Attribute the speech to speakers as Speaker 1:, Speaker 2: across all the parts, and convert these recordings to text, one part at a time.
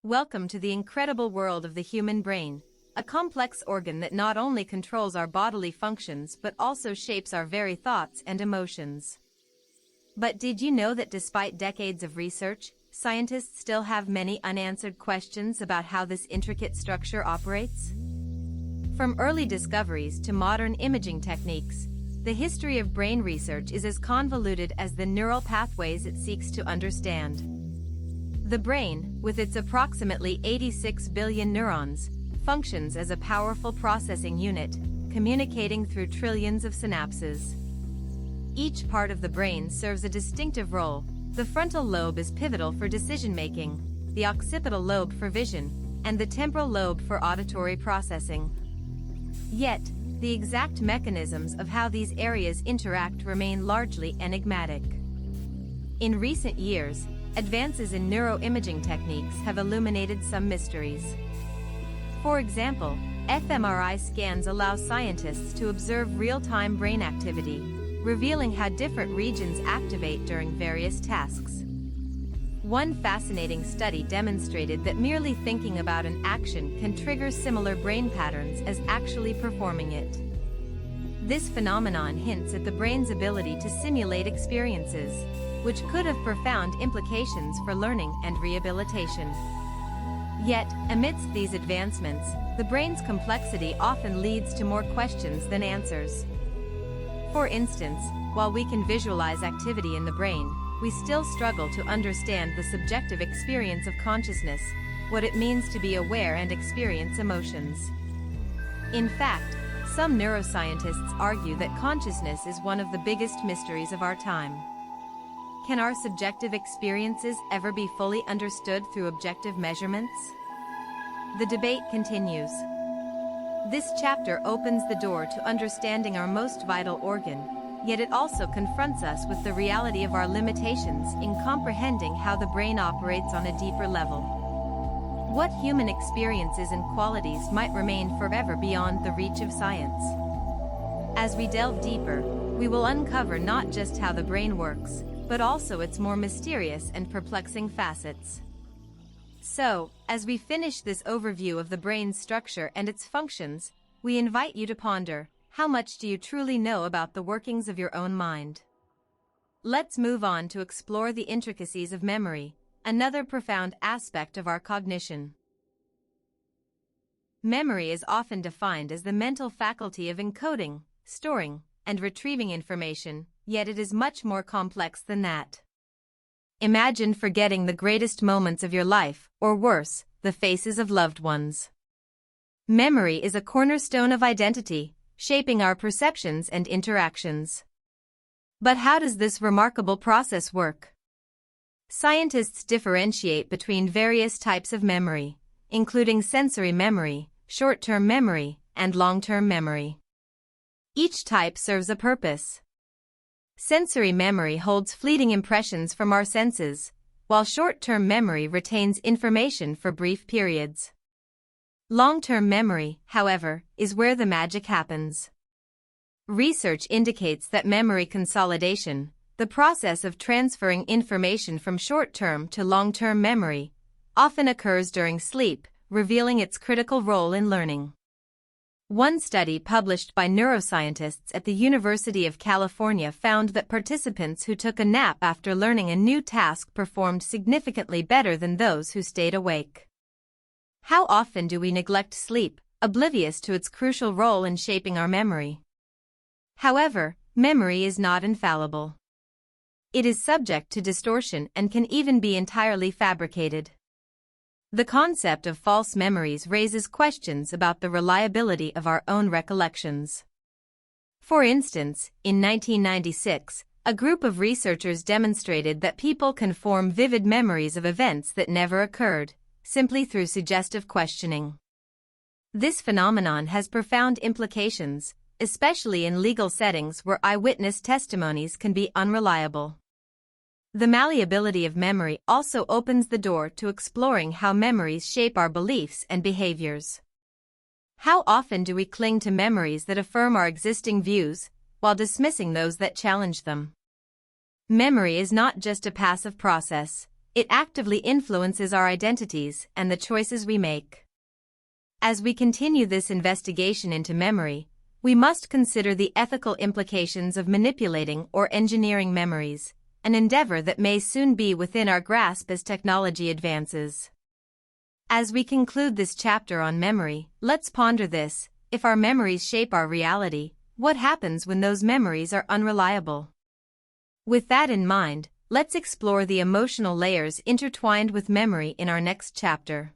Speaker 1: Welcome to the incredible world of the human brain, a complex organ that not only controls our bodily functions but also shapes our very thoughts and emotions. But did you know that despite decades of research, scientists still have many unanswered questions about how this intricate structure operates? From early discoveries to modern imaging techniques, the history of brain research is as convoluted as the neural pathways it seeks to understand. The brain, with its approximately 86 billion neurons, functions as a powerful processing unit, communicating through trillions of synapses. Each part of the brain serves a distinctive role. The frontal lobe is pivotal for decision-making, the occipital lobe for vision, and the temporal lobe for auditory processing. Yet, the exact mechanisms of how these areas interact remain largely enigmatic. In recent years, advances in neuroimaging techniques have illuminated some mysteries. For example, fMRI scans allow scientists to observe real-time brain activity, revealing how different regions activate during various tasks. One fascinating study demonstrated that merely thinking about an action can trigger similar brain patterns as actually performing it. This phenomenon hints at the brain's ability to simulate experiences, which could have profound implications for learning and rehabilitation. Yet, amidst these advancements, the brain's complexity often leads to more questions than answers. For instance, while we can visualize activity in the brain, we still struggle to understand the subjective experience of consciousness, what it means to be aware and experience emotions. In fact, some neuroscientists argue that consciousness is one of the biggest mysteries of our time. Can our subjective experiences ever be fully understood through objective measurements? The debate continues. This chapter opens the door to understanding our most vital organ, yet it also confronts us with the reality of our limitations in comprehending how the brain operates on a deeper level. What human experiences and qualities might remain forever beyond the reach of science? As we delve deeper, we will uncover not just how the brain works, but also its more mysterious and perplexing facets. So, as we finish this overview of the brain's structure and its functions, we invite you to ponder, how much do you truly know about the workings of your own mind? Let's move on to explore the intricacies of memory, another profound aspect of our cognition. Memory is often defined as the mental faculty of encoding, storing, and retrieving information, yet it is much more complex than that. Imagine forgetting the greatest moments of your life, or worse, the faces of loved ones. Memory is a cornerstone of identity, shaping our perceptions and interactions. But how does this remarkable process work? Scientists differentiate between various types of memory, including sensory memory, short-term memory, and long-term memory. Each type serves a purpose. Sensory memory holds fleeting impressions from our senses, while short-term memory retains information for brief periods. Long-term memory, however, is where the magic happens. Research indicates that memory consolidation, the process of transferring information from short-term to long-term memory, often occurs during sleep, revealing its critical role in learning. One study published by neuroscientists at the University of California found that participants who took a nap after learning a new task performed significantly better than those who stayed awake. How often do we neglect sleep, oblivious to its crucial role in shaping our memory? However, memory is not infallible. It is subject to distortion and can even be entirely fabricated. The concept of false memories raises questions about the reliability of our own recollections. For instance, in 1996, a group of researchers demonstrated that people can form vivid memories of events that never occurred, simply through suggestive questioning. This phenomenon has profound implications, especially in legal settings where eyewitness testimonies can be unreliable. The malleability of memory also opens the door to exploring how memories shape our beliefs and behaviors. How often do we cling to memories that affirm our existing views, while dismissing those that challenge them? Memory is not just a passive process, It actively influences our identities and the choices we make. As we continue this investigation into memory, we must consider the ethical implications of manipulating or engineering memories, an endeavor that may soon be within our grasp as technology advances. As we conclude this chapter on memory, let's ponder this: if our memories shape our reality, what happens when those memories are unreliable? With that in mind, let's explore the emotional layers intertwined with memory in our next chapter.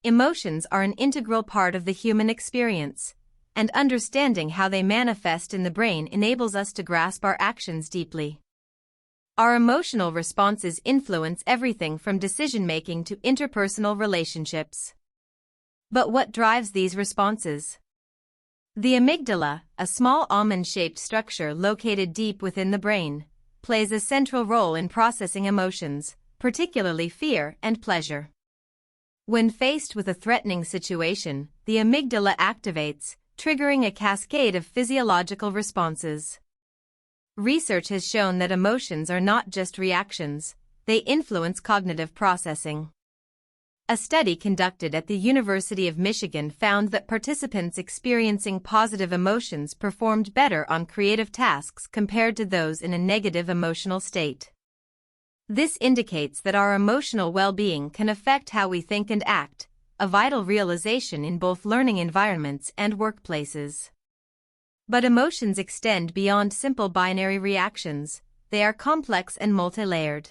Speaker 1: Emotions are an integral part of the human experience, and understanding how they manifest in the brain enables us to grasp our actions deeply. Our emotional responses influence everything from decision-making to interpersonal relationships. But what drives these responses? The amygdala, a small almond-shaped structure located deep within the brain, plays a central role in processing emotions, particularly fear and pleasure. When faced with a threatening situation, the amygdala activates, triggering a cascade of physiological responses. Research has shown that emotions are not just reactions, they influence cognitive processing. A study conducted at the University of Michigan found that participants experiencing positive emotions performed better on creative tasks compared to those in a negative emotional state. This indicates that our emotional well-being can affect how we think and act, a vital realization in both learning environments and workplaces. But emotions extend beyond simple binary reactions; they are complex and multi-layered.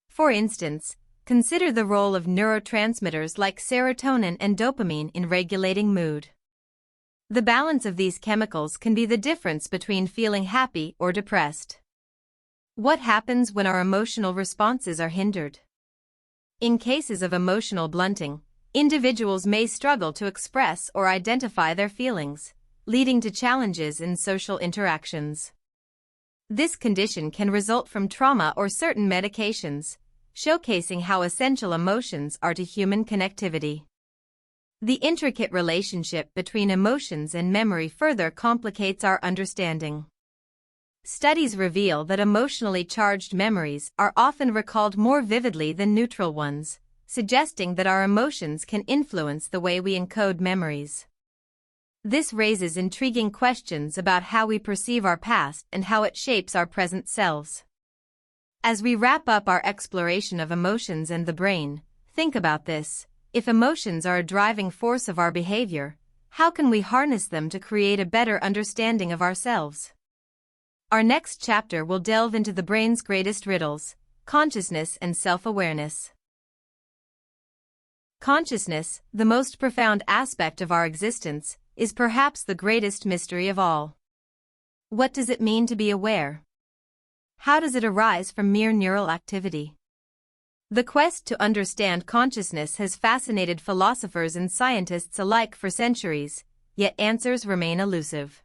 Speaker 1: For instance, consider the role of neurotransmitters like serotonin and dopamine in regulating mood. The balance of these chemicals can be the difference between feeling happy or depressed. What happens when our emotional responses are hindered? In cases of emotional blunting, individuals may struggle to express or identify their feelings, leading to challenges in social interactions. This condition can result from trauma or certain medications, showcasing how essential emotions are to human connectivity. The intricate relationship between emotions and memory further complicates our understanding. Studies reveal that emotionally charged memories are often recalled more vividly than neutral ones, suggesting that our emotions can influence the way we encode memories. This raises intriguing questions about how we perceive our past and how it shapes our present selves. As we wrap up our exploration of emotions and the brain, think about this: if emotions are a driving force of our behavior, how can we harness them to create a better understanding of ourselves? Our next chapter will delve into the brain's greatest riddles: consciousness and self-awareness. Consciousness, the most profound aspect of our existence, is perhaps the greatest mystery of all. What does it mean to be aware? How does it arise from mere neural activity? The quest to understand consciousness has fascinated philosophers and scientists alike for centuries, yet answers remain elusive.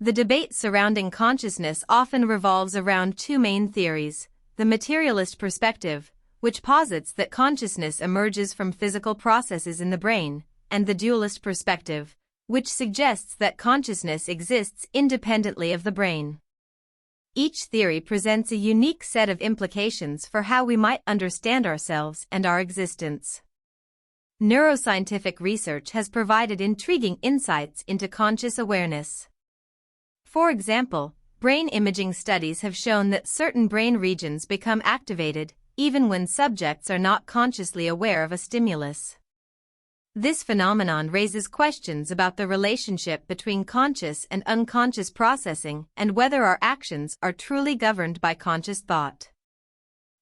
Speaker 1: The debate surrounding consciousness often revolves around two main theories: the materialist perspective, which posits that consciousness emerges from physical processes in the brain, and the dualist perspective, which suggests that consciousness exists independently of the brain. Each theory presents a unique set of implications for how we might understand ourselves and our existence. Neuroscientific research has provided intriguing insights into conscious awareness. For example, brain imaging studies have shown that certain brain regions become activated even when subjects are not consciously aware of a stimulus. This phenomenon raises questions about the relationship between conscious and unconscious processing and whether our actions are truly governed by conscious thought.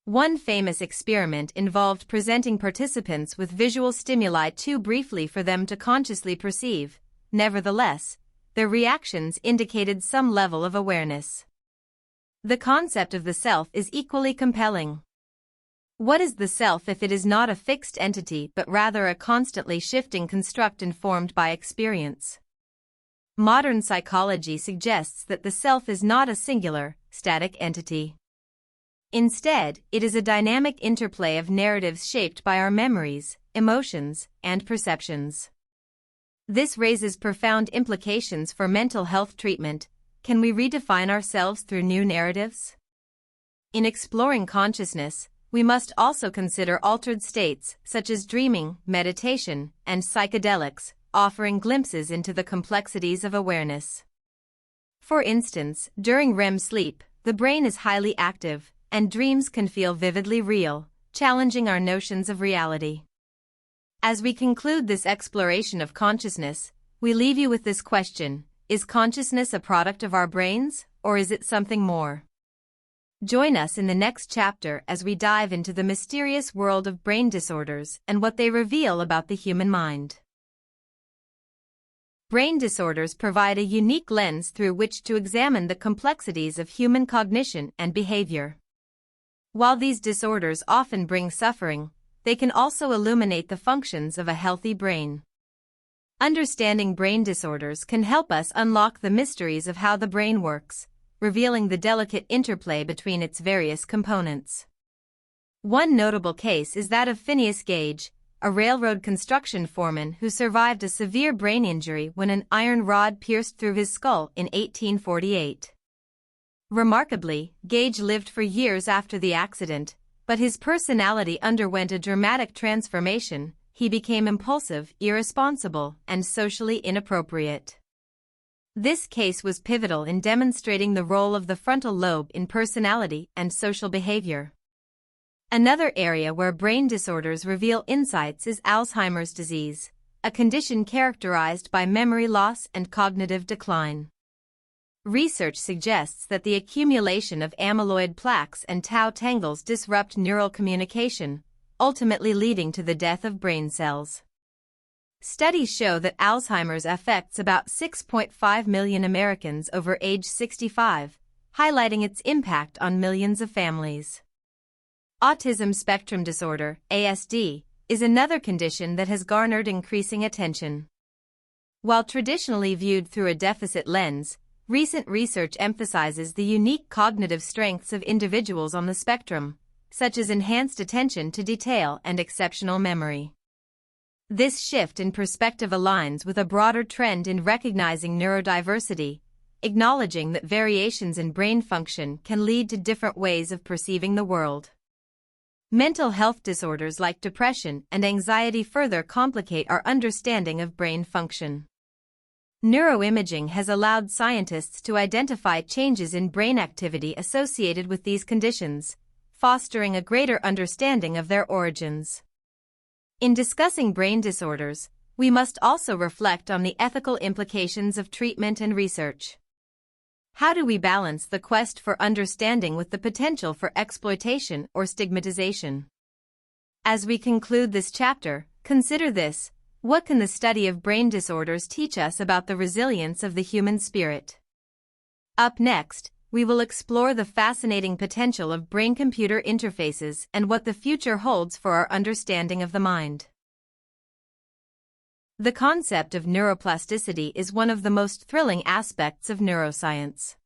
Speaker 1: One famous experiment involved presenting participants with visual stimuli too briefly for them to consciously perceive. Nevertheless, their reactions indicated some level of awareness. The concept of the self is equally compelling. What is the self if it is not a fixed entity but rather a constantly shifting construct informed by experience? Modern psychology suggests that the self is not a singular, static entity. Instead, it is a dynamic interplay of narratives shaped by our memories, emotions, and perceptions. This raises profound implications for mental health treatment. Can we redefine ourselves through new narratives? In exploring consciousness, we must also consider altered states such as dreaming, meditation, and psychedelics, offering glimpses into the complexities of awareness. For instance, during REM sleep, the brain is highly active, and dreams can feel vividly real, challenging our notions of reality. As we conclude this exploration of consciousness, we leave you with this question: is consciousness a product of our brains, or is it something more? Join us in the next chapter as we dive into the mysterious world of brain disorders and what they reveal about the human mind. Brain disorders provide a unique lens through which to examine the complexities of human cognition and behavior. While these disorders often bring suffering, they can also illuminate the functions of a healthy brain. Understanding brain disorders can help us unlock the mysteries of how the brain works, revealing the delicate interplay between its various components. One notable case is that of Phineas Gage, a railroad construction foreman who survived a severe brain injury when an iron rod pierced through his skull in 1848. Remarkably, Gage lived for years after the accident, but his personality underwent a dramatic transformation. He became impulsive, irresponsible, and socially inappropriate. This case was pivotal in demonstrating the role of the frontal lobe in personality and social behavior. Another area where brain disorders reveal insights is Alzheimer's disease, a condition characterized by memory loss and cognitive decline. Research suggests that the accumulation of amyloid plaques and tau tangles disrupt neural communication, ultimately leading to the death of brain cells. Studies show that Alzheimer's affects about 6.5 million Americans over age 65, highlighting its impact on millions of families. Autism spectrum disorder, ASD, is another condition that has garnered increasing attention. While traditionally viewed through a deficit lens, recent research emphasizes the unique cognitive strengths of individuals on the spectrum, such as enhanced attention to detail and exceptional memory. This shift in perspective aligns with a broader trend in recognizing neurodiversity, acknowledging that variations in brain function can lead to different ways of perceiving the world. Mental health disorders like depression and anxiety further complicate our understanding of brain function. Neuroimaging has allowed scientists to identify changes in brain activity associated with these conditions, fostering a greater understanding of their origins. In discussing brain disorders, we must also reflect on the ethical implications of treatment and research. How do we balance the quest for understanding with the potential for exploitation or stigmatization? As we conclude this chapter, consider this: what can the study of brain disorders teach us about the resilience of the human spirit? Up next, we will explore the fascinating potential of brain-computer interfaces and what the future holds for our understanding of the mind. The concept of neuroplasticity is one of the most thrilling aspects of neuroscience.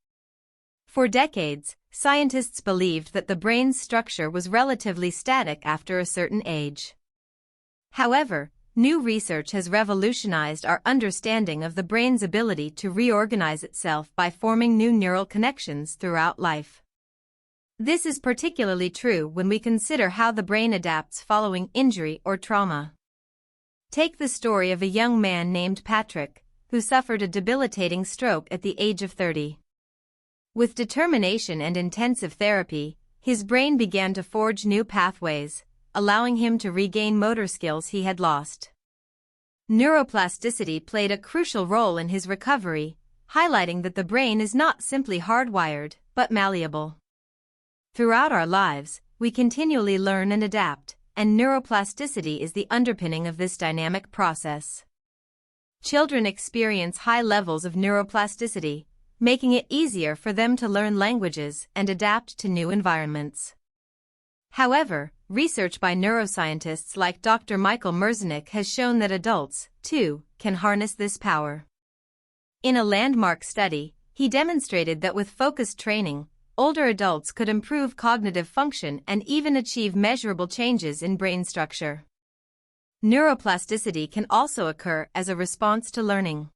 Speaker 1: For decades, scientists believed that the brain's structure was relatively static after a certain age. However, new research has revolutionized our understanding of the brain's ability to reorganize itself by forming new neural connections throughout life. This is particularly true when we consider how the brain adapts following injury or trauma. Take the story of a young man named Patrick, who suffered a debilitating stroke at the age of 30. With determination and intensive therapy, his brain began to forge new pathways, allowing him to regain motor skills he had lost. Neuroplasticity played a crucial role in his recovery, highlighting that the brain is not simply hardwired, but malleable. Throughout our lives, we continually learn and adapt, and neuroplasticity is the underpinning of this dynamic process. Children experience high levels of neuroplasticity, making it easier for them to learn languages and adapt to new environments. However, research by neuroscientists like Dr. Michael Merzenich has shown that adults, too, can harness this power. In a landmark study, he demonstrated that with focused training, older adults could improve cognitive function and even achieve measurable changes in brain structure. Neuroplasticity can also occur as a response to learning.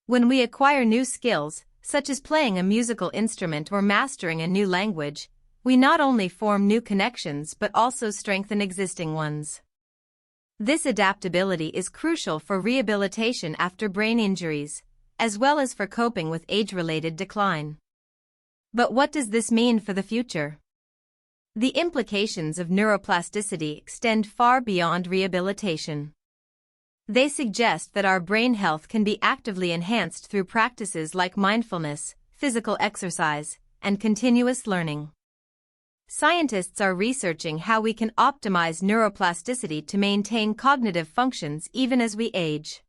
Speaker 1: When we acquire new skills, such as playing a musical instrument or mastering a new language, we not only form new connections but also strengthen existing ones. This adaptability is crucial for rehabilitation after brain injuries, as well as for coping with age-related decline. But what does this mean for the future? The implications of neuroplasticity extend far beyond rehabilitation. They suggest that our brain health can be actively enhanced through practices like mindfulness, physical exercise, and continuous learning. Scientists are researching how we can optimize neuroplasticity to maintain cognitive functions even as we age.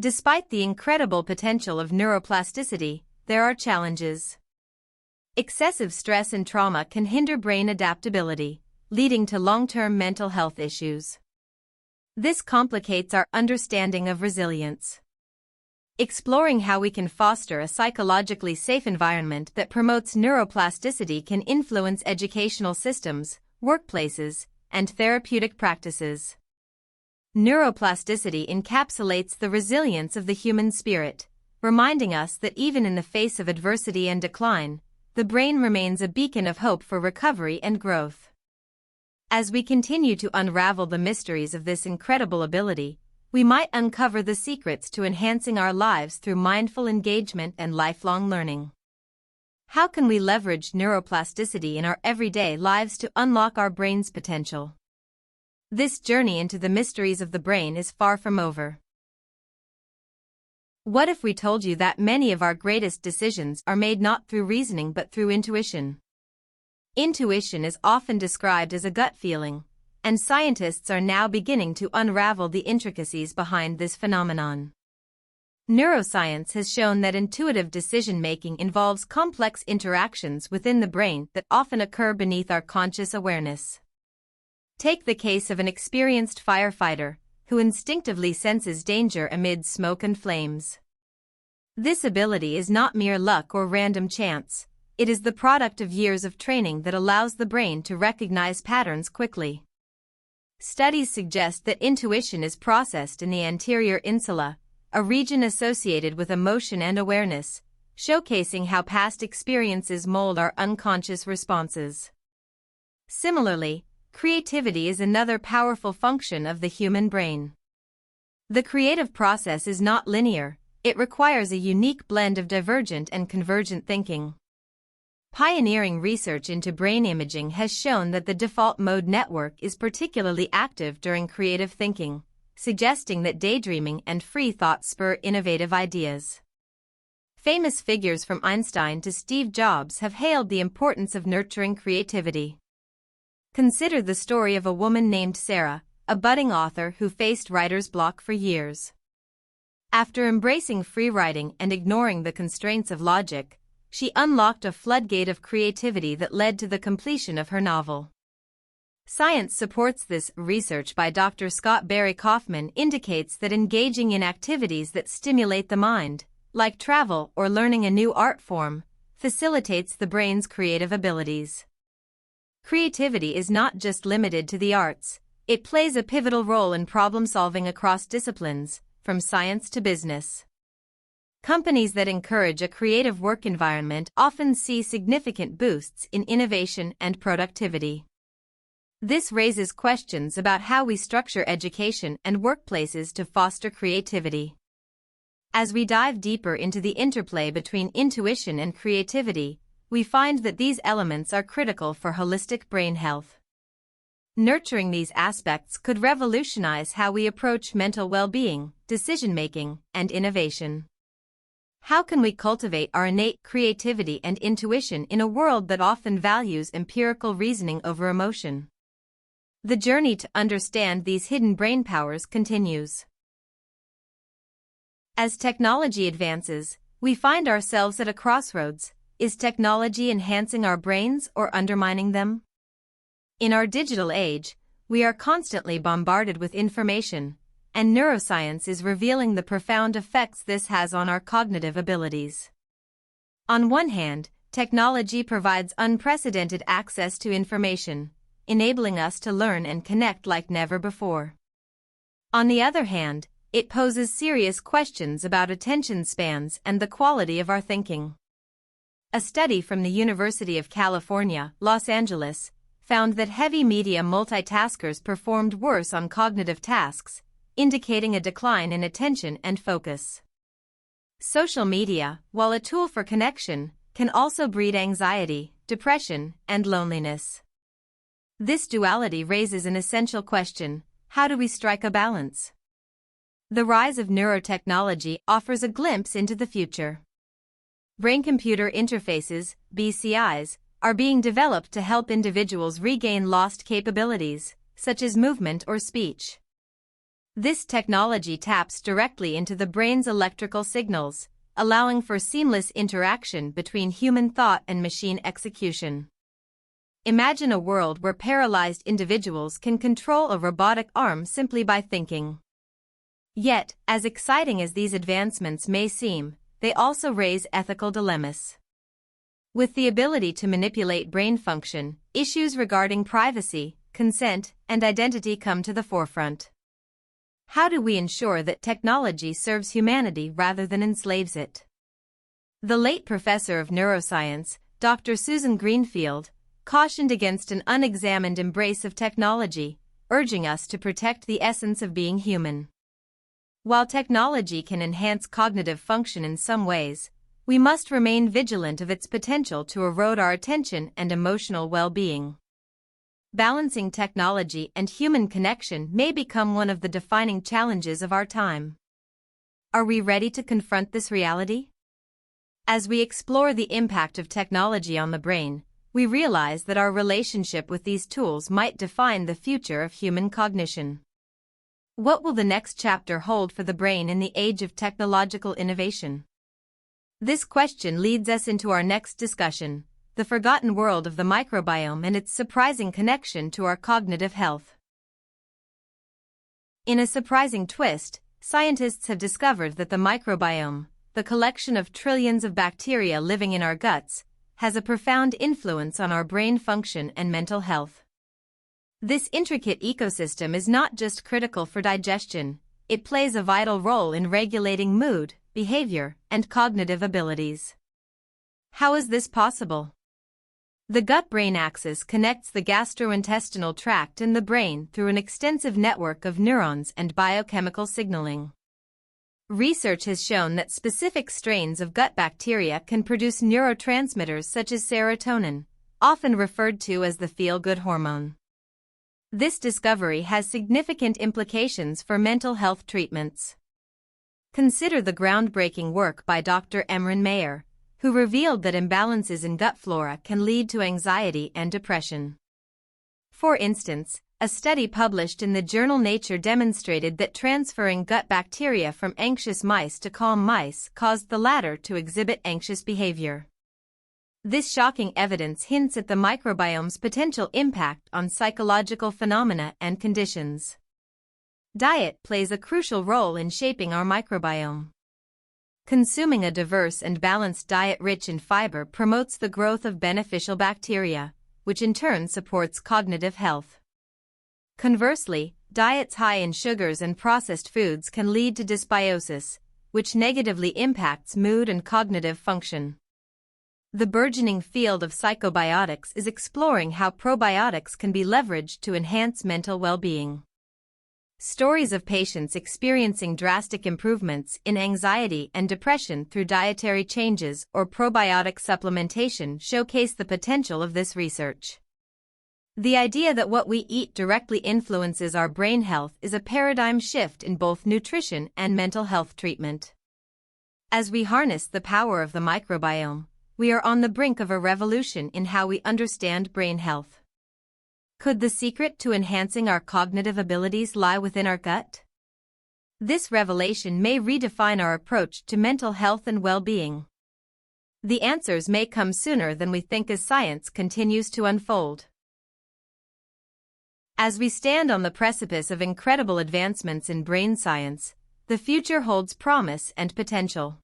Speaker 1: Despite the incredible potential of neuroplasticity, there are challenges. Excessive stress and trauma can hinder brain adaptability, leading to long-term mental health issues. This complicates our understanding of resilience. Exploring how we can foster a psychologically safe environment that promotes neuroplasticity can influence educational systems, workplaces, and therapeutic practices. Neuroplasticity encapsulates the resilience of the human spirit, reminding us that even in the face of adversity and decline, the brain remains a beacon of hope for recovery and growth. As we continue to unravel the mysteries of this incredible ability, we might uncover the secrets to enhancing our lives through mindful engagement and lifelong learning. How can we leverage neuroplasticity in our everyday lives to unlock our brain's potential? This journey into the mysteries of the brain is far from over. What if we told you that many of our greatest decisions are made not through reasoning but through intuition? Intuition is often described as a gut feeling, and scientists are now beginning to unravel the intricacies behind this phenomenon. Neuroscience has shown that intuitive decision-making involves complex interactions within the brain that often occur beneath our conscious awareness. Take the case of an experienced firefighter who instinctively senses danger amid smoke and flames. This ability is not mere luck or random chance, it is the product of years of training that allows the brain to recognize patterns quickly. Studies suggest that intuition is processed in the anterior insula, a region associated with emotion and awareness, showcasing how past experiences mold our unconscious responses. Similarly, creativity is another powerful function of the human brain. The creative process is not linear, it requires a unique blend of divergent and convergent thinking. Pioneering research into brain imaging has shown that the default mode network is particularly active during creative thinking, suggesting that daydreaming and free thought spur innovative ideas. Famous figures from Einstein to Steve Jobs have hailed the importance of nurturing creativity. Consider the story of a woman named Sarah, a budding author who faced writer's block for years. After embracing free writing and ignoring the constraints of logic, she unlocked a floodgate of creativity that led to the completion of her novel. Science supports this. Research by Dr. Scott Barry Kaufman indicates that engaging in activities that stimulate the mind, like travel or learning a new art form, facilitates the brain's creative abilities. Creativity is not just limited to the arts, it plays a pivotal role in problem-solving across disciplines, from science to business. Companies that encourage a creative work environment often see significant boosts in innovation and productivity. This raises questions about how we structure education and workplaces to foster creativity. As we dive deeper into the interplay between intuition and creativity, we find that these elements are critical for holistic brain health. Nurturing these aspects could revolutionize how we approach mental well-being, decision-making, and innovation. How can we cultivate our innate creativity and intuition in a world that often values empirical reasoning over emotion? The journey to understand these hidden brain powers continues. As technology advances, we find ourselves at a crossroads. Is technology enhancing our brains or undermining them? In our digital age, we are constantly bombarded with information, and neuroscience is revealing the profound effects this has on our cognitive abilities. On one hand, technology provides unprecedented access to information, enabling us to learn and connect like never before. On the other hand, it poses serious questions about attention spans and the quality of our thinking. a study from the University of California, Los Angeles, found that heavy media multitaskers performed worse on cognitive tasks, indicating a decline in attention and focus. Social media, while a tool for connection, can also breed anxiety, depression, and loneliness. This duality raises an essential question: how do we strike a balance? The rise of neurotechnology offers a glimpse into the future. Brain-computer interfaces, BCIs, are being developed to help individuals regain lost capabilities, such as movement or speech. This technology taps directly into the brain's electrical signals, allowing for seamless interaction between human thought and machine execution. Imagine a world where paralyzed individuals can control a robotic arm simply by thinking. Yet, as exciting as these advancements may seem, they also raise ethical dilemmas. With the ability to manipulate brain function, issues regarding privacy, consent, and identity come to the forefront. How do we ensure that technology serves humanity rather than enslaves it? The late professor of neuroscience, Dr. Susan Greenfield, cautioned against an unexamined embrace of technology, urging us to protect the essence of being human. While technology can enhance cognitive function in some ways, we must remain vigilant of its potential to erode our attention and emotional well-being. Balancing technology and human connection may become one of the defining challenges of our time. Are we ready to confront this reality? As we explore the impact of technology on the brain, we realize that our relationship with these tools might define the future of human cognition. What will the next chapter hold for the brain in the age of technological innovation? This question leads us into our next discussion: the forgotten world of the microbiome and its surprising connection to our cognitive health. In a surprising twist, scientists have discovered that the microbiome, the collection of trillions of bacteria living in our guts, has a profound influence on our brain function and mental health. This intricate ecosystem is not just critical for digestion, it plays a vital role in regulating mood, behavior, and cognitive abilities. How is this possible? The gut-brain axis connects the gastrointestinal tract and the brain through an extensive network of neurons and biochemical signaling. Research has shown that specific strains of gut bacteria can produce neurotransmitters such as serotonin, often referred to as the feel-good hormone. This discovery has significant implications for mental health treatments. Consider the groundbreaking work by Dr. Emran Mayer, who revealed that imbalances in gut flora can lead to anxiety and depression. For instance, a study published in the journal Nature demonstrated that transferring gut bacteria from anxious mice to calm mice caused the latter to exhibit anxious behavior. This shocking evidence hints at the microbiome's potential impact on psychological phenomena and conditions. Diet plays a crucial role in shaping our microbiome. Consuming a diverse and balanced diet rich in fiber promotes the growth of beneficial bacteria, which in turn supports cognitive health. Conversely, diets high in sugars and processed foods can lead to dysbiosis, which negatively impacts mood and cognitive function. The burgeoning field of psychobiotics is exploring how probiotics can be leveraged to enhance mental well-being. Stories of patients experiencing drastic improvements in anxiety and depression through dietary changes or probiotic supplementation showcase the potential of this research. The idea that what we eat directly influences our brain health is a paradigm shift in both nutrition and mental health treatment. As we harness the power of the microbiome, we are on the brink of a revolution in how we understand brain health. Could the secret to enhancing our cognitive abilities lie within our gut? This revelation may redefine our approach to mental health and well-being. The answers may come sooner than we think as science continues to unfold. As we stand on the precipice of incredible advancements in brain science, the future holds promise and potential.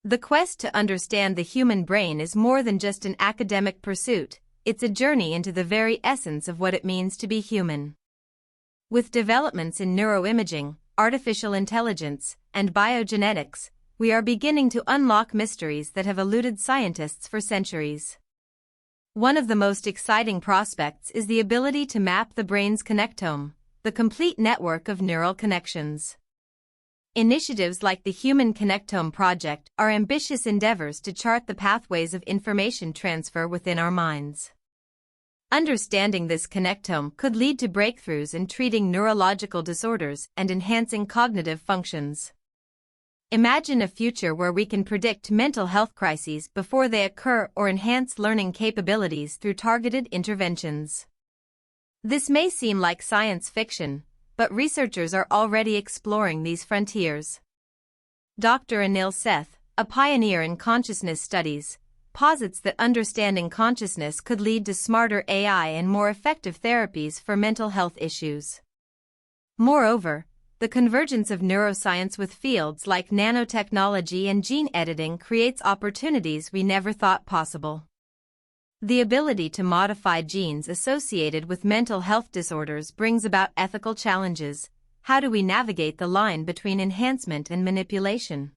Speaker 1: The quest to understand the human brain is more than just an academic pursuit, it's a journey into the very essence of what it means to be human. With developments in neuroimaging, artificial intelligence, and biogenetics, we are beginning to unlock mysteries that have eluded scientists for centuries. One of the most exciting prospects is the ability to map the brain's connectome, the complete network of neural connections. Initiatives like the Human Connectome Project are ambitious endeavors to chart the pathways of information transfer within our minds. Understanding this connectome could lead to breakthroughs in treating neurological disorders and enhancing cognitive functions. Imagine a future where we can predict mental health crises before they occur or enhance learning capabilities through targeted interventions. This may seem like science fiction, but researchers are already exploring these frontiers. Dr. Anil Seth, a pioneer in consciousness studies, posits that understanding consciousness could lead to smarter AI and more effective therapies for mental health issues. Moreover, the convergence of neuroscience with fields like nanotechnology and gene editing creates opportunities we never thought possible. The ability to modify genes associated with mental health disorders brings about ethical challenges. How do we navigate the line between enhancement and manipulation?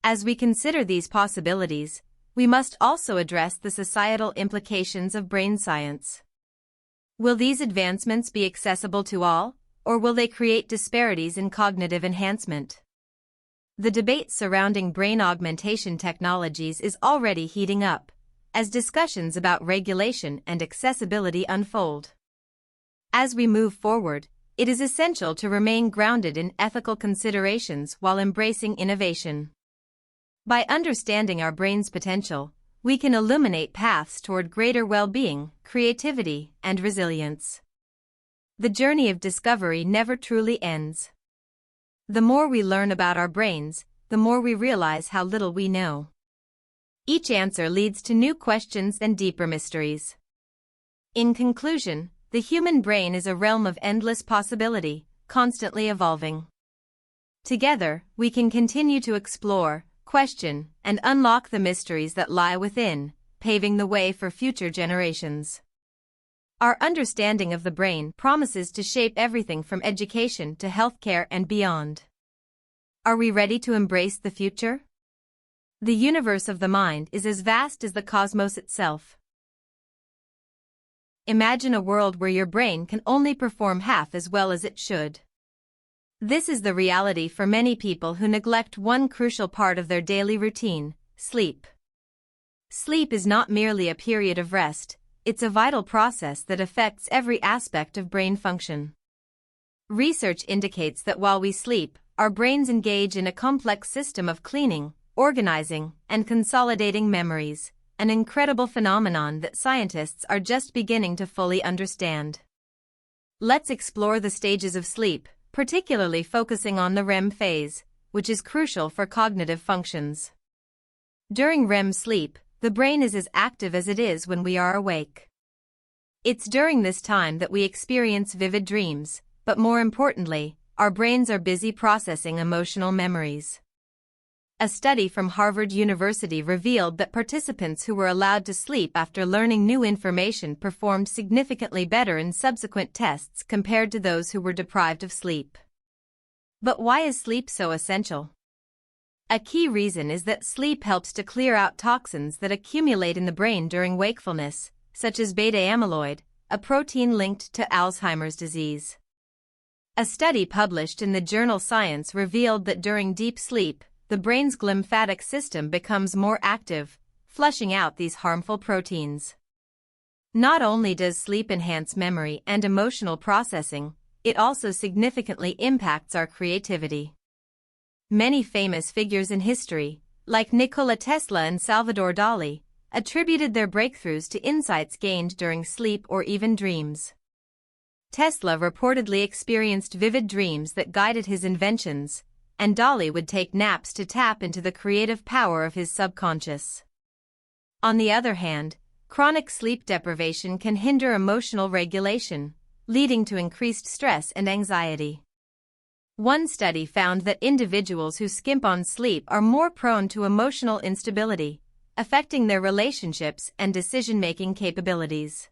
Speaker 1: As we consider these possibilities, we must also address the societal implications of brain science. Will these advancements be accessible to all, or will they create disparities in cognitive enhancement? The debate surrounding brain augmentation technologies is already heating up, as discussions about regulation and accessibility unfold. As we move forward, it is essential to remain grounded in ethical considerations while embracing innovation. By understanding our brain's potential, we can illuminate paths toward greater well-being, creativity, and resilience. The journey of discovery never truly ends. The more we learn about our brains, the more we realize how little we know. Each answer leads to new questions and deeper mysteries. In conclusion, the human brain is a realm of endless possibility, constantly evolving. Together, we can continue to explore, question, and unlock the mysteries that lie within, paving the way for future generations. Our understanding of the brain promises to shape everything from education to healthcare and beyond. Are we ready to embrace the future? The universe of the mind is as vast as the cosmos itself. Imagine a world where your brain can only perform half as well as it should. This is the reality for many people who neglect one crucial part of their daily routine: sleep. Sleep is not merely a period of rest, it's a vital process that affects every aspect of brain function. Research indicates that while we sleep, our brains engage in a complex system of cleaning, organizing, and consolidating memories, an incredible phenomenon that scientists are just beginning to fully understand. Let's explore the stages of sleep, particularly focusing on the REM phase, which is crucial for cognitive functions. During REM sleep, the brain is as active as it is when we are awake. It's during this time that we experience vivid dreams, but more importantly, our brains are busy processing emotional memories. A study from Harvard University revealed that participants who were allowed to sleep after learning new information performed significantly better in subsequent tests compared to those who were deprived of sleep. But why is sleep so essential? A key reason is that sleep helps to clear out toxins that accumulate in the brain during wakefulness, such as beta-amyloid, a protein linked to Alzheimer's disease. A study published in the journal Science revealed that during deep sleep, the brain's glymphatic system becomes more active, flushing out these harmful proteins. Not only does sleep enhance memory and emotional processing, it also significantly impacts our creativity. Many famous figures in history, like Nikola Tesla and Salvador Dali, attributed their breakthroughs to insights gained during sleep or even dreams. Tesla reportedly experienced vivid dreams that guided his inventions, and Dali would take naps to tap into the creative power of his subconscious. On the other hand, chronic sleep deprivation can hinder emotional regulation, leading to increased stress and anxiety. One study found that individuals who skimp on sleep are more prone to emotional instability, affecting their relationships and decision-making capabilities.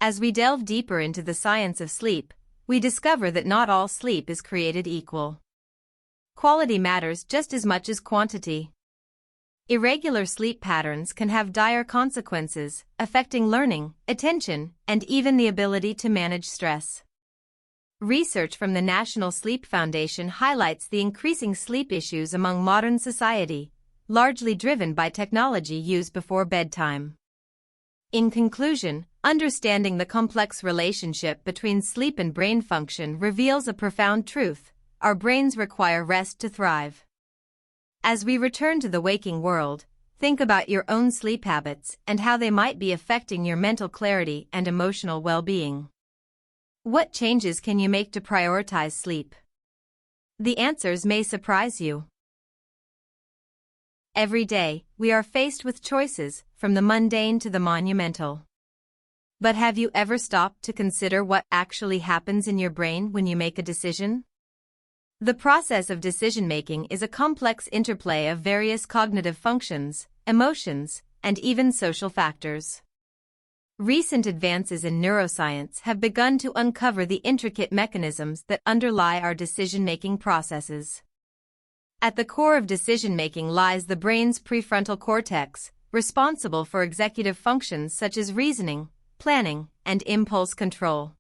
Speaker 1: As we delve deeper into the science of sleep, we discover that not all sleep is created equal. quality matters just as much as quantity. Irregular sleep patterns can have dire consequences, affecting learning, attention, and even the ability to manage stress. Research from the National Sleep Foundation highlights the increasing sleep issues among modern society, largely driven by technology used before bedtime. In conclusion, understanding the complex relationship between sleep and brain function reveals a profound truth: our brains require rest to thrive. As we return to the waking world, think about your own sleep habits and how they might be affecting your mental clarity and emotional well-being. What changes can you make to prioritize sleep? The answers may surprise you. Every day, we are faced with choices, from the mundane to the monumental. But have you ever stopped to consider what actually happens in your brain when you make a decision? The process of decision-making is a complex interplay of various cognitive functions, emotions, and even social factors. Recent advances in neuroscience have begun to uncover the intricate mechanisms that underlie our decision-making processes. At the core of decision-making lies the brain's prefrontal cortex, responsible for executive functions such as reasoning, planning, and impulse control.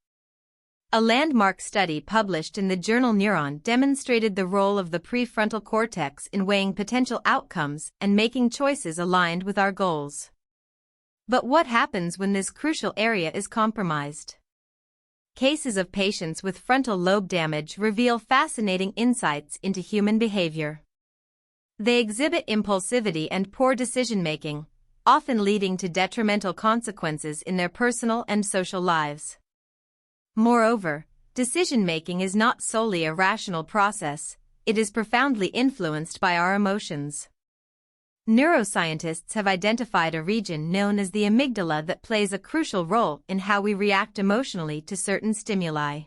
Speaker 1: A landmark study published in the journal Neuron demonstrated the role of the prefrontal cortex in weighing potential outcomes and making choices aligned with our goals. But what happens when this crucial area is compromised? Cases of patients with frontal lobe damage reveal fascinating insights into human behavior. They exhibit impulsivity and poor decision-making, often leading to detrimental consequences in their personal and social lives. Moreover, decision-making is not solely a rational process, it is profoundly influenced by our emotions. Neuroscientists have identified a region known as the amygdala that plays a crucial role in how we react emotionally to certain stimuli.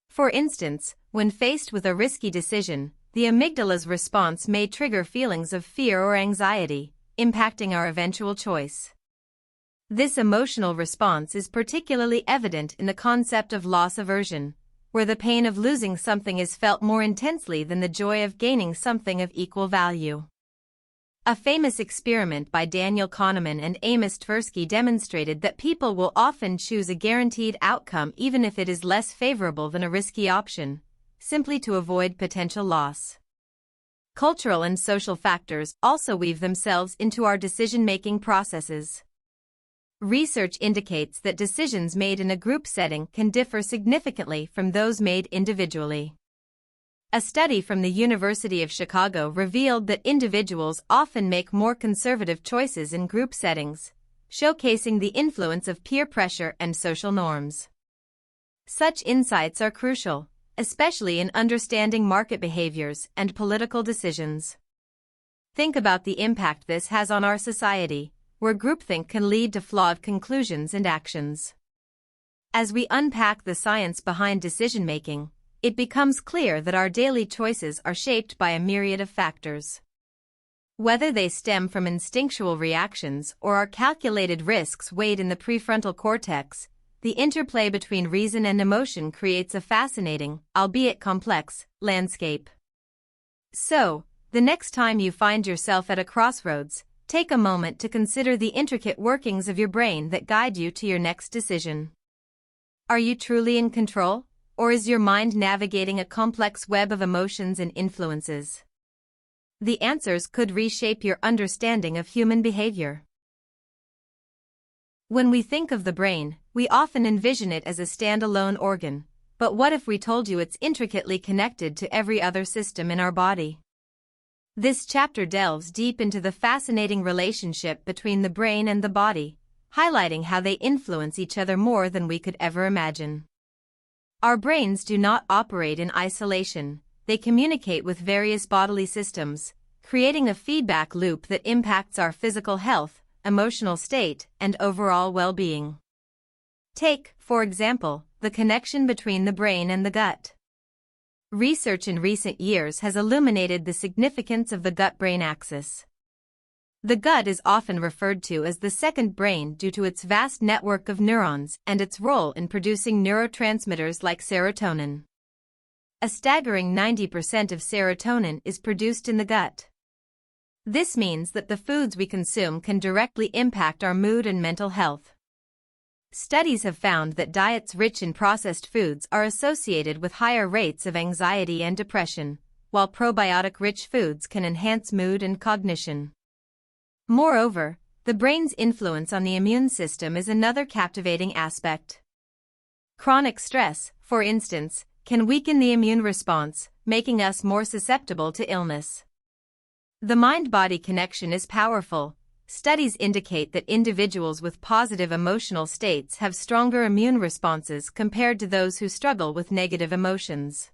Speaker 1: For instance, when faced with a risky decision, the amygdala's response may trigger feelings of fear or anxiety, impacting our eventual choice. This emotional response is particularly evident in the concept of loss aversion, where the pain of losing something is felt more intensely than the joy of gaining something of equal value. A famous experiment by Daniel Kahneman and Amos Tversky demonstrated that people will often choose a guaranteed outcome even if it is less favorable than a risky option, simply to avoid potential loss. Cultural and social factors also weave themselves into our decision-making processes. Research indicates that decisions made in a group setting can differ significantly from those made individually. A study from the University of Chicago revealed that individuals often make more conservative choices in group settings, showcasing the influence of peer pressure and social norms. Such insights are crucial, especially in understanding market behaviors and political decisions. Think about the impact this has on our society, where groupthink can lead to flawed conclusions and actions. As we unpack the science behind decision-making, it becomes clear that our daily choices are shaped by a myriad of factors. Whether they stem from instinctual reactions or are calculated risks weighed in the prefrontal cortex, the interplay between reason and emotion creates a fascinating, albeit complex, landscape. So, the next time you find yourself at a crossroads, take a moment to consider the intricate workings of your brain that guide you to your next decision. Are you truly in control, or is your mind navigating a complex web of emotions and influences? The answers could reshape your understanding of human behavior. When we think of the brain, we often envision it as a standalone organ, but what if we told you it's intricately connected to every other system in our body? This chapter delves deep into the fascinating relationship between the brain and the body, highlighting how they influence each other more than we could ever imagine. Our brains do not operate in isolation, they communicate with various bodily systems, creating a feedback loop that impacts our physical health, emotional state, and overall well-being. Take, for example, the connection between the brain and the gut. Research in recent years has illuminated the significance of the gut-brain axis. The gut is often referred to as the second brain due to its vast network of neurons and its role in producing neurotransmitters like serotonin. a staggering 90% of serotonin is produced in the gut. This means that the foods we consume can directly impact our mood and mental health. Studies have found that diets rich in processed foods are associated with higher rates of anxiety and depression, while probiotic-rich foods can enhance mood and cognition. Moreover, the brain's influence on the immune system is another captivating aspect. Chronic stress, for instance, can weaken the immune response, making us more susceptible to illness. The mind-body connection is powerful. Studies indicate that individuals with positive emotional states have stronger immune responses compared to those who struggle with negative emotions.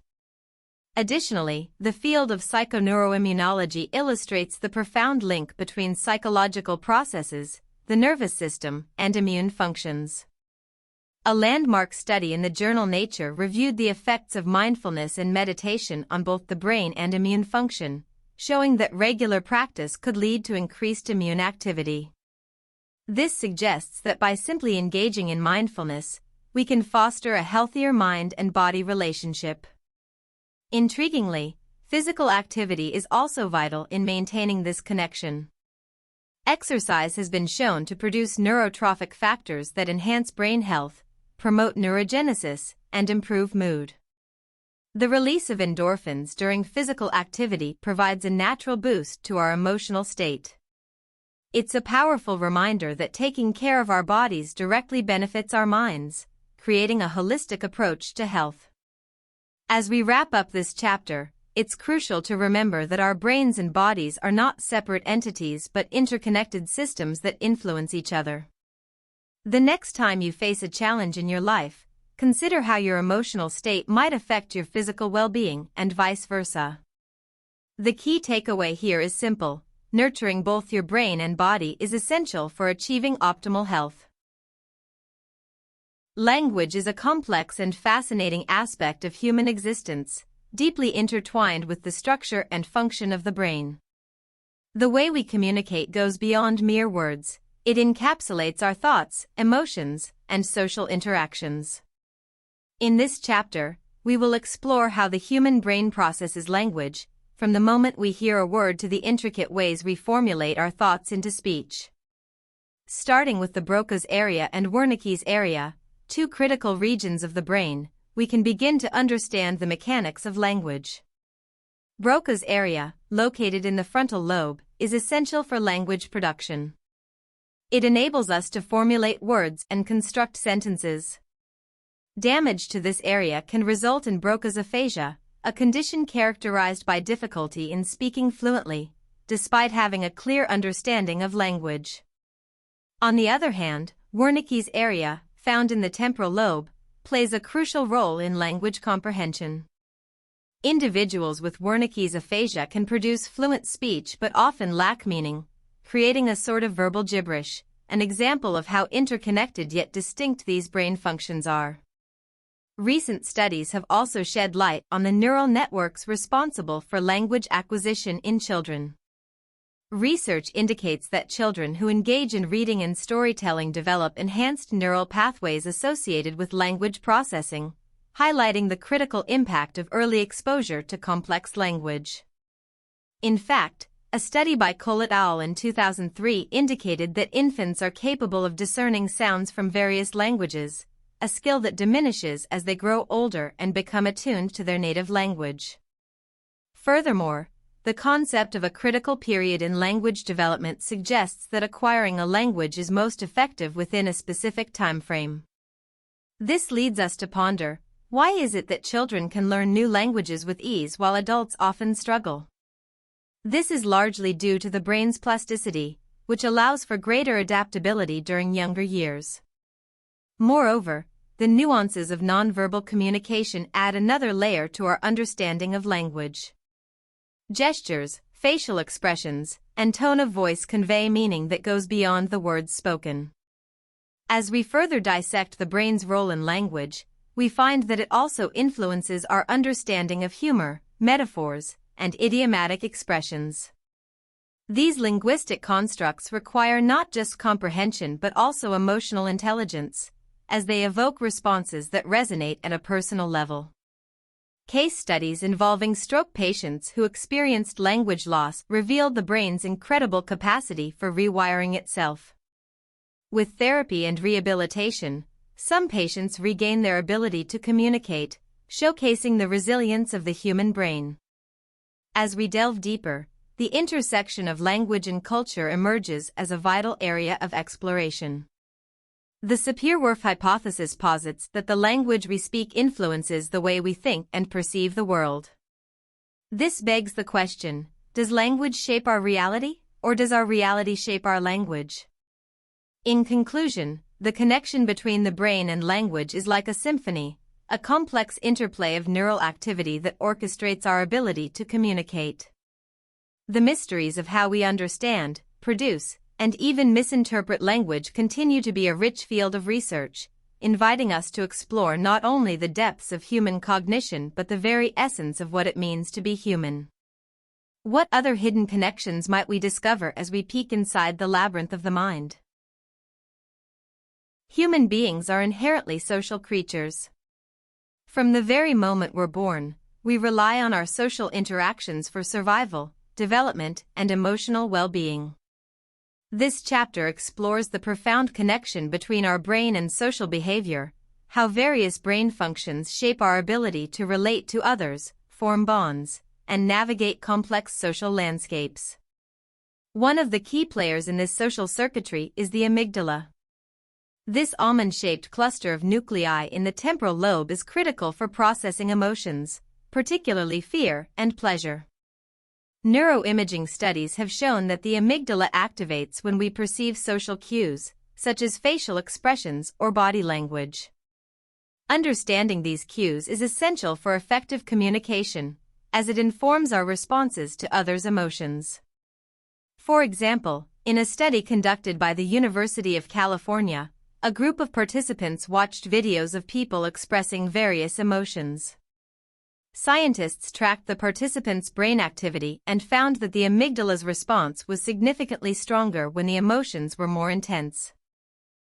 Speaker 1: Additionally, the field of psychoneuroimmunology illustrates the profound link between psychological processes, the nervous system, and immune functions. A landmark study in the journal Nature reviewed the effects of mindfulness and meditation on both the brain and immune function, showing that regular practice could lead to increased immune activity. This suggests that by simply engaging in mindfulness, we can foster a healthier mind and body relationship. Intriguingly, physical activity is also vital in maintaining this connection. Exercise has been shown to produce neurotrophic factors that enhance brain health, promote neurogenesis, and improve mood. The release of endorphins during physical activity provides a natural boost to our emotional state. It's a powerful reminder that taking care of our bodies directly benefits our minds, creating a holistic approach to health. As we wrap up this chapter, it's crucial to remember that our brains and bodies are not separate entities but interconnected systems that influence each other. The next time you face a challenge in your life, consider how your emotional state might affect your physical well-being and vice versa. The key takeaway here is simple: nurturing both your brain and body is essential for achieving optimal health. Language is a complex and fascinating aspect of human existence, deeply intertwined with the structure and function of the brain. The way we communicate goes beyond mere words. It encapsulates our thoughts, emotions, and social interactions. In this chapter, we will explore how the human brain processes language, from the moment we hear a word to the intricate ways we formulate our thoughts into speech. Starting with the Broca's area and Wernicke's area, two critical regions of the brain, we can begin to understand the mechanics of language. Broca's area, located in the frontal lobe, is essential for language production. It enables us to formulate words and construct sentences. Damage to this area can result in Broca's aphasia, a condition characterized by difficulty in speaking fluently, despite having a clear understanding of language. On the other hand, Wernicke's area, found in the temporal lobe, plays a crucial role in language comprehension. Individuals with Wernicke's aphasia can produce fluent speech but often lack meaning, creating a sort of verbal gibberish, an example of how interconnected yet distinct these brain functions are. Recent studies have also shed light on the neural networks responsible for language acquisition in children. Research indicates that children who engage in reading and storytelling develop enhanced neural pathways associated with language processing, highlighting the critical impact of early exposure to complex language. In fact, a study by Cole et al. In 2003 indicated that infants are capable of discerning sounds from various languages, a skill that diminishes as they grow older and become attuned to their native language. Furthermore, the concept of a critical period in language development suggests that acquiring a language is most effective within a specific time frame. This leads us to ponder, why is it that children can learn new languages with ease while adults often struggle? This is largely due to the brain's plasticity, which allows for greater adaptability during younger years. Moreover, the nuances of nonverbal communication add another layer to our understanding of language. Gestures, facial expressions, and tone of voice convey meaning that goes beyond the words spoken. As we further dissect the brain's role in language, we find that it also influences our understanding of humor, metaphors, and idiomatic expressions. These linguistic constructs require not just comprehension but also emotional intelligence, as they evoke responses that resonate at a personal level. Case studies involving stroke patients who experienced language loss revealed the brain's incredible capacity for rewiring itself. With therapy and rehabilitation, some patients regain their ability to communicate, showcasing the resilience of the human brain. As we delve deeper, the intersection of language and culture emerges as a vital area of exploration. The Sapir-Whorf hypothesis posits that the language we speak influences the way we think and perceive the world. This begs the question, does language shape our reality, or does our reality shape our language? In conclusion, the connection between the brain and language is like a symphony, a complex interplay of neural activity that orchestrates our ability to communicate. The mysteries of how we understand, produce, and even misinterpret language continue to be a rich field of research, inviting us to explore not only the depths of human cognition but the very essence of what it means to be human. What other hidden connections might we discover as we peek inside the labyrinth of the mind? Human beings are inherently social creatures. From the very moment we're born, we rely on our social interactions for survival, development, and emotional well-being. This chapter explores the profound connection between our brain and social behavior, how various brain functions shape our ability to relate to others, form bonds, and navigate complex social landscapes. One of the key players in this social circuitry is the amygdala. This almond-shaped cluster of nuclei in the temporal lobe is critical for processing emotions, particularly fear and pleasure. Neuroimaging studies have shown that the amygdala activates when we perceive social cues, such as facial expressions or body language. Understanding these cues is essential for effective communication, as it informs our responses to others' emotions. For example, in a study conducted by the University of California, a group of participants watched videos of people expressing various emotions. Scientists tracked the participants' brain activity and found that the amygdala's response was significantly stronger when the emotions were more intense.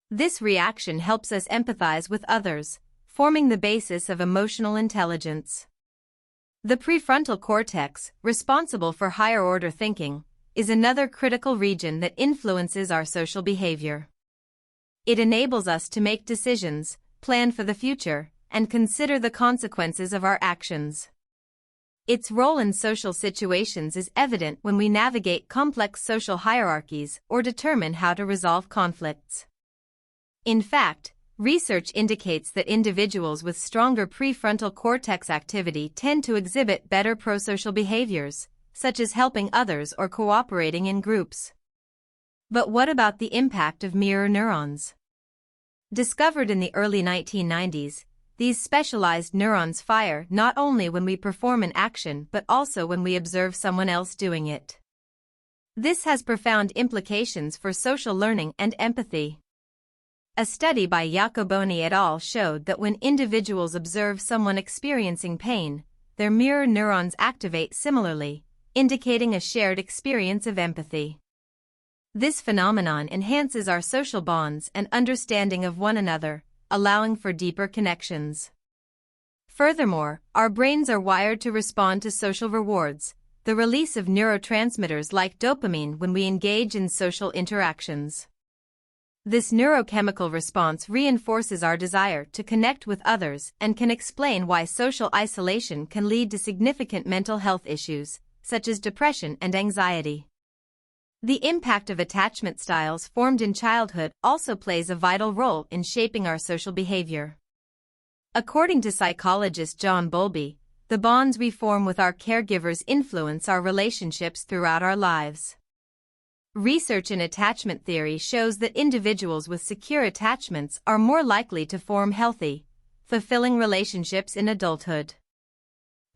Speaker 1: This reaction helps us empathize with others, forming the basis of emotional intelligence. The prefrontal cortex, responsible for higher-order thinking, is another critical region that influences our social behavior. It enables us to make decisions, plan for the future, and consider the consequences of our actions. Its role in social situations is evident when we navigate complex social hierarchies or determine how to resolve conflicts. In fact, research indicates that individuals with stronger prefrontal cortex activity tend to exhibit better prosocial behaviors, such as helping others or cooperating in groups. But what about the impact of mirror neurons? Discovered in the early 1990s, these specialized neurons fire not only when we perform an action but also when we observe someone else doing it. This has profound implications for social learning and empathy. A study by Iacoboni et al. Showed that when individuals observe someone experiencing pain, their mirror neurons activate similarly, indicating a shared experience of empathy. This phenomenon enhances our social bonds and understanding of one another, allowing for deeper connections. Furthermore, our brains are wired to respond to social rewards, the release of neurotransmitters like dopamine when we engage in social interactions. This neurochemical response reinforces our desire to connect with others and can explain why social isolation can lead to significant mental health issues, such as depression and anxiety. The impact of attachment styles formed in childhood also plays a vital role in shaping our social behavior. According to psychologist John Bowlby, the bonds we form with our caregivers influence our relationships throughout our lives. Research in attachment theory shows that individuals with secure attachments are more likely to form healthy, fulfilling relationships in adulthood.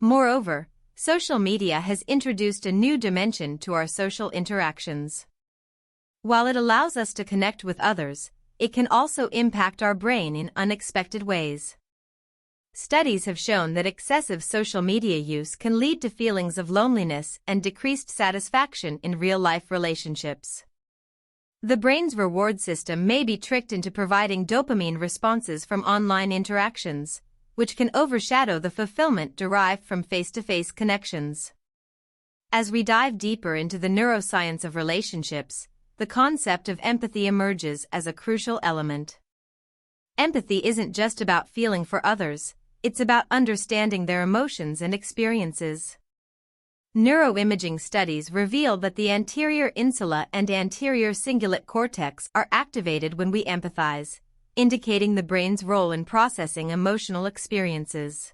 Speaker 1: Moreover, social media has introduced a new dimension to our social interactions. While it allows us to connect with others, it can also impact our brain in unexpected ways. Studies have shown that excessive social media use can lead to feelings of loneliness and decreased satisfaction in real-life relationships. The brain's reward system may be tricked into providing dopamine responses from online interactions, which can overshadow the fulfillment derived from face-to-face connections. As we dive deeper into the neuroscience of relationships, the concept of empathy emerges as a crucial element. Empathy isn't just about feeling for others, it's about understanding their emotions and experiences. Neuroimaging studies reveal that the anterior insula and anterior cingulate cortex are activated when we empathize, indicating the brain's role in processing emotional experiences.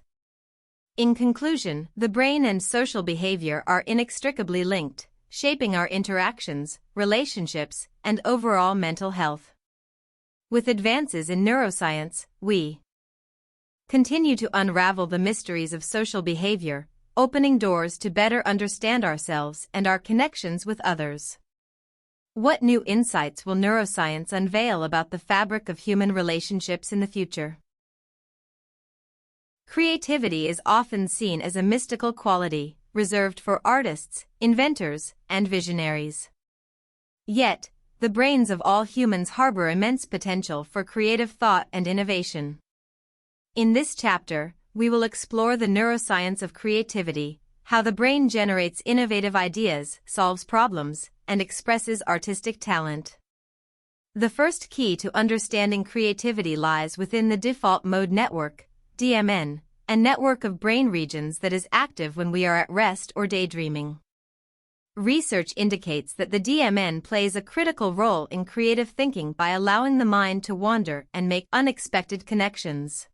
Speaker 1: In conclusion, the brain and social behavior are inextricably linked, shaping our interactions, relationships, and overall mental health. With advances in neuroscience, we continue to unravel the mysteries of social behavior, opening doors to better understand ourselves and our connections with others. What new insights will neuroscience unveil about the fabric of human relationships in the future? Creativity is often seen as a mystical quality, reserved for artists, inventors, and visionaries. Yet, the brains of all humans harbor immense potential for creative thought and innovation. In this chapter, we will explore the neuroscience of creativity, how the brain generates innovative ideas, solves problems, and expresses artistic talent. The first key to understanding creativity lies within the default mode network, DMN, a network of brain regions that is active when we are at rest or daydreaming. Research indicates that the DMN plays a critical role in creative thinking by allowing the mind to wander and make unexpected connections.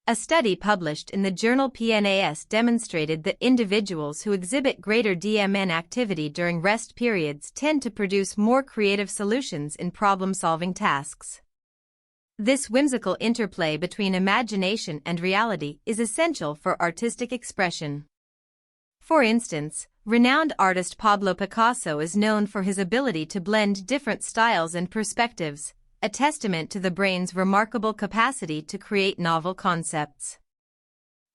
Speaker 1: A study published in the journal PNAS demonstrated that individuals who exhibit greater DMN activity during rest periods tend to produce more creative solutions in problem-solving tasks. This whimsical interplay between imagination and reality is essential for artistic expression. For instance, renowned artist Pablo Picasso is known for his ability to blend different styles and perspectives, a testament to the brain's remarkable capacity to create novel concepts.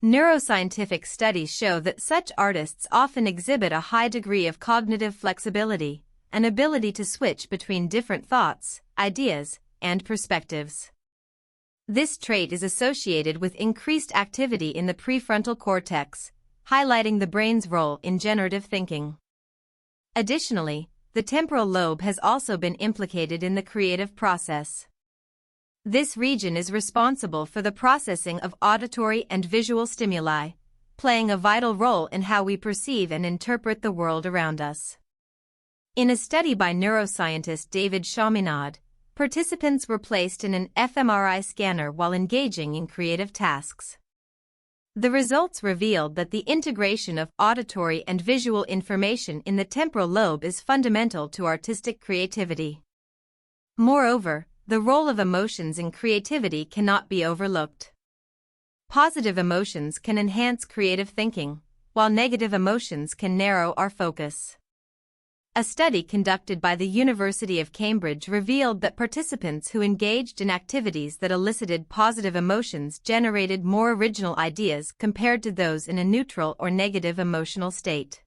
Speaker 1: Neuroscientific studies show that such artists often exhibit a high degree of cognitive flexibility, an ability to switch between different thoughts, ideas, and perspectives. This trait is associated with increased activity in the prefrontal cortex, highlighting the brain's role in generative thinking. Additionally, the temporal lobe has also been implicated in the creative process. This region is responsible for the processing of auditory and visual stimuli, playing a vital role in how we perceive and interpret the world around us. In a study by neuroscientist David Chaminade, participants were placed in an fMRI scanner while engaging in creative tasks. The results revealed that the integration of auditory and visual information in the temporal lobe is fundamental to artistic creativity. Moreover, the role of emotions in creativity cannot be overlooked. Positive emotions can enhance creative thinking, while negative emotions can narrow our focus. A study conducted by the University of Cambridge revealed that participants who engaged in activities that elicited positive emotions generated more original ideas compared to those in a neutral or negative emotional state.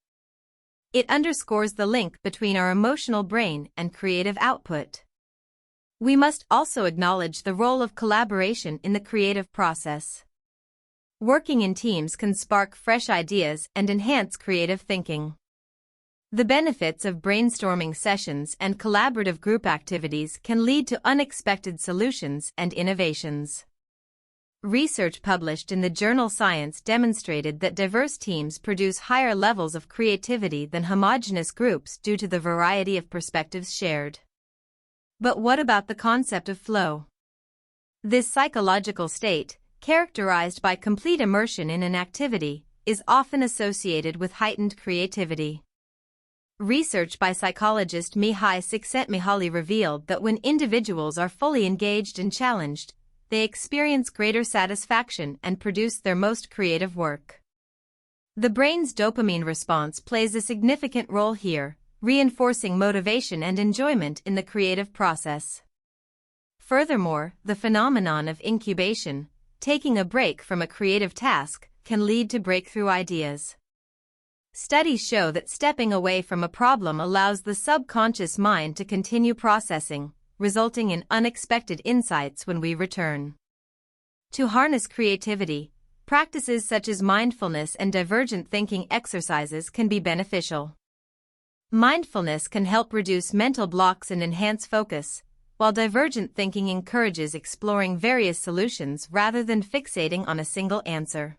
Speaker 1: It underscores the link between our emotional brain and creative output. We must also acknowledge the role of collaboration in the creative process. Working in teams can spark fresh ideas and enhance creative thinking. The benefits of brainstorming sessions and collaborative group activities can lead to unexpected solutions and innovations. Research published in the journal Science demonstrated that diverse teams produce higher levels of creativity than homogeneous groups due to the variety of perspectives shared. But what about the concept of flow? This psychological state, characterized by complete immersion in an activity, is often associated with heightened creativity. Research by psychologist Mihai Csikszentmihalyi revealed that when individuals are fully engaged and challenged, they experience greater satisfaction and produce their most creative work. The brain's dopamine response plays a significant role here, reinforcing motivation and enjoyment in the creative process. Furthermore, the phenomenon of incubation, taking a break from a creative task, can lead to breakthrough ideas. Studies show that stepping away from a problem allows the subconscious mind to continue processing, resulting in unexpected insights when we return. To harness creativity, practices such as mindfulness and divergent thinking exercises can be beneficial. Mindfulness can help reduce mental blocks and enhance focus, while divergent thinking encourages exploring various solutions rather than fixating on a single answer.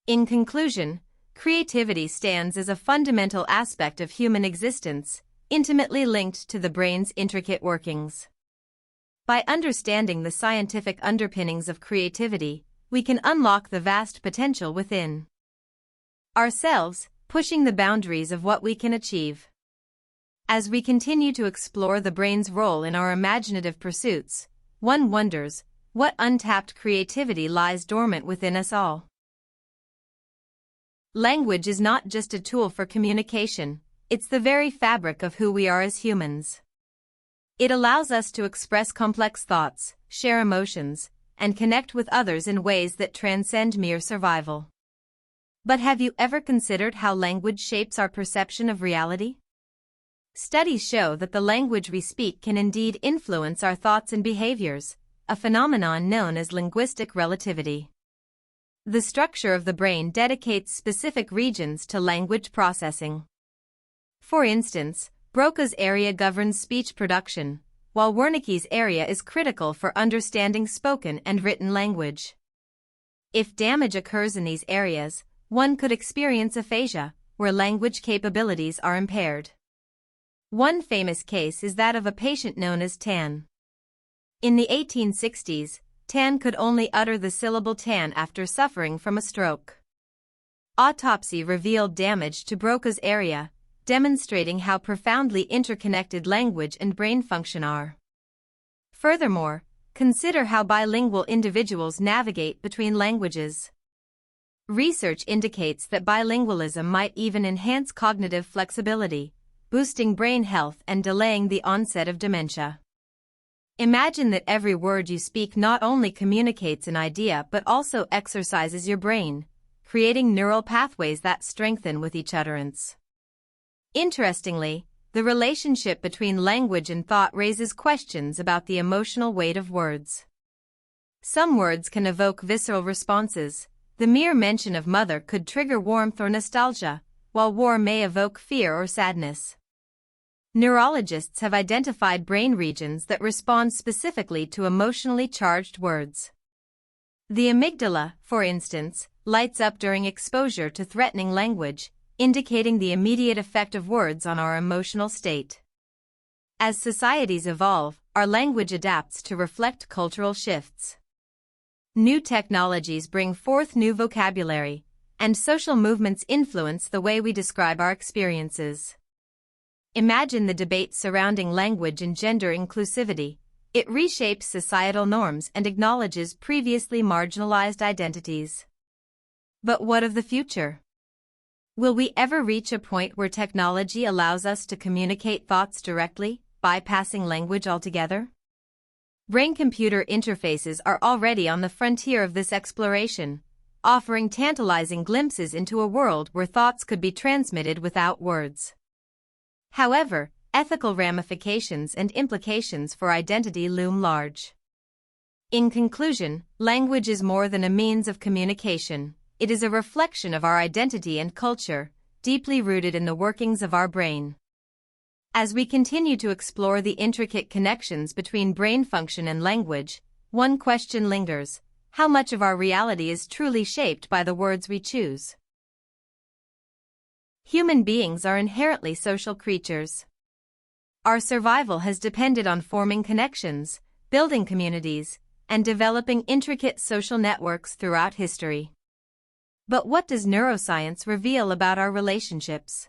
Speaker 1: In conclusion, creativity stands as a fundamental aspect of human existence, intimately linked to the brain's intricate workings. By understanding the scientific underpinnings of creativity, we can unlock the vast potential within ourselves, pushing the boundaries of what we can achieve. As we continue to explore the brain's role in our imaginative pursuits, one wonders what untapped creativity lies dormant within us all. Language is not just a tool for communication, it's the very fabric of who we are as humans. It allows us to express complex thoughts, share emotions, and connect with others in ways that transcend mere survival. But have you ever considered how language shapes our perception of reality? Studies show that the language we speak can indeed influence our thoughts and behaviors, a phenomenon known as linguistic relativity. The structure of the brain dedicates specific regions to language processing. For instance, Broca's area governs speech production, while Wernicke's area is critical for understanding spoken and written language. If damage occurs in these areas, one could experience aphasia, where language capabilities are impaired. One famous case is that of a patient known as Tan. In the 1860s, Tan could only utter the syllable tan after suffering from a stroke. Autopsy revealed damage to Broca's area, demonstrating how profoundly interconnected language and brain function are. Furthermore, consider how bilingual individuals navigate between languages. Research indicates that bilingualism might even enhance cognitive flexibility, boosting brain health and delaying the onset of dementia. Imagine that every word you speak not only communicates an idea but also exercises your brain, creating neural pathways that strengthen with each utterance. Interestingly, the relationship between language and thought raises questions about the emotional weight of words. Some words can evoke visceral responses. The mere mention of mother could trigger warmth or nostalgia, while war may evoke fear or sadness. Neurologists have identified brain regions that respond specifically to emotionally charged words. The amygdala, for instance, lights up during exposure to threatening language, indicating the immediate effect of words on our emotional state. As societies evolve, our language adapts to reflect cultural shifts. New technologies bring forth new vocabulary, and social movements influence the way we describe our experiences. Imagine the debate surrounding language and gender inclusivity. It reshapes societal norms and acknowledges previously marginalized identities. But what of the future? Will we ever reach a point where technology allows us to communicate thoughts directly, bypassing language altogether? Brain-computer interfaces are already on the frontier of this exploration, offering tantalizing glimpses into a world where thoughts could be transmitted without words. However, ethical ramifications and implications for identity loom large. In conclusion, language is more than a means of communication. It is a reflection of our identity and culture, deeply rooted in the workings of our brain. As we continue to explore the intricate connections between brain function and language, one question lingers: how much of our reality is truly shaped by the words we choose? Human beings are inherently social creatures. Our survival has depended on forming connections, building communities, and developing intricate social networks throughout history. But what does neuroscience reveal about our relationships?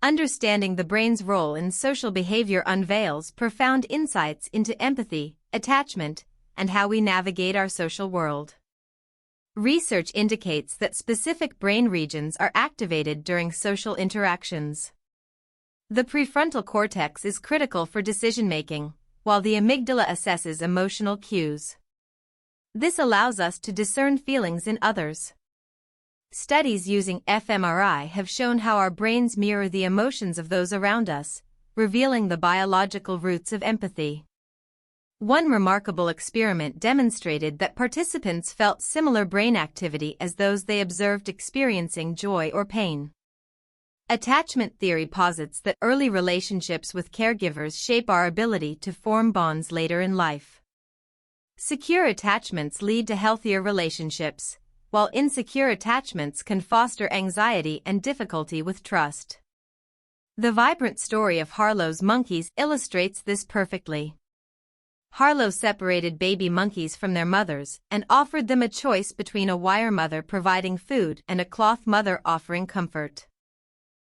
Speaker 1: Understanding the brain's role in social behavior unveils profound insights into empathy, attachment, and how we navigate our social world. Research indicates that specific brain regions are activated during social interactions. The prefrontal cortex is critical for decision-making, while the amygdala assesses emotional cues. This allows us to discern feelings in others. Studies using fMRI have shown how our brains mirror the emotions of those around us, revealing the biological roots of empathy. One remarkable experiment demonstrated that participants felt similar brain activity as those they observed experiencing joy or pain. Attachment theory posits that early relationships with caregivers shape our ability to form bonds later in life. Secure attachments lead to healthier relationships, while insecure attachments can foster anxiety and difficulty with trust. The vibrant story of Harlow's monkeys illustrates this perfectly. Harlow separated baby monkeys from their mothers and offered them a choice between a wire mother providing food and a cloth mother offering comfort.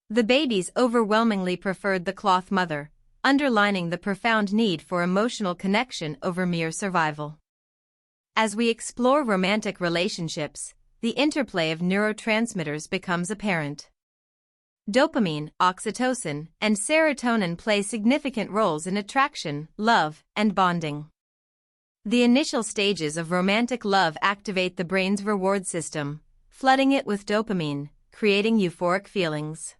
Speaker 1: The babies overwhelmingly preferred the cloth mother, underlining the profound need for emotional connection over mere survival. As we explore romantic relationships, the interplay of neurotransmitters becomes apparent. Dopamine, oxytocin, and serotonin play significant roles in attraction, love, and bonding. The initial stages of romantic love activate the brain's reward system, flooding it with dopamine, creating euphoric feelings.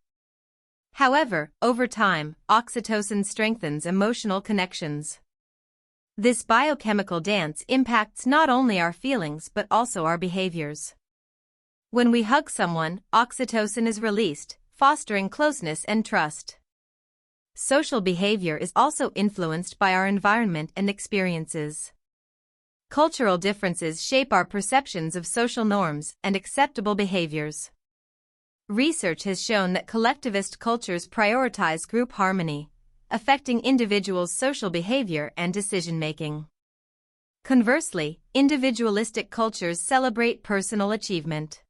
Speaker 1: However, over time, oxytocin strengthens emotional connections. This biochemical dance impacts not only our feelings but also our behaviors. When we hug someone, oxytocin is released, fostering closeness and trust. Social behavior is also influenced by our environment and experiences. Cultural differences shape our perceptions of social norms and acceptable behaviors. Research has shown that collectivist cultures prioritize group harmony, affecting individuals' social behavior and decision-making. Conversely, individualistic cultures celebrate personal achievement.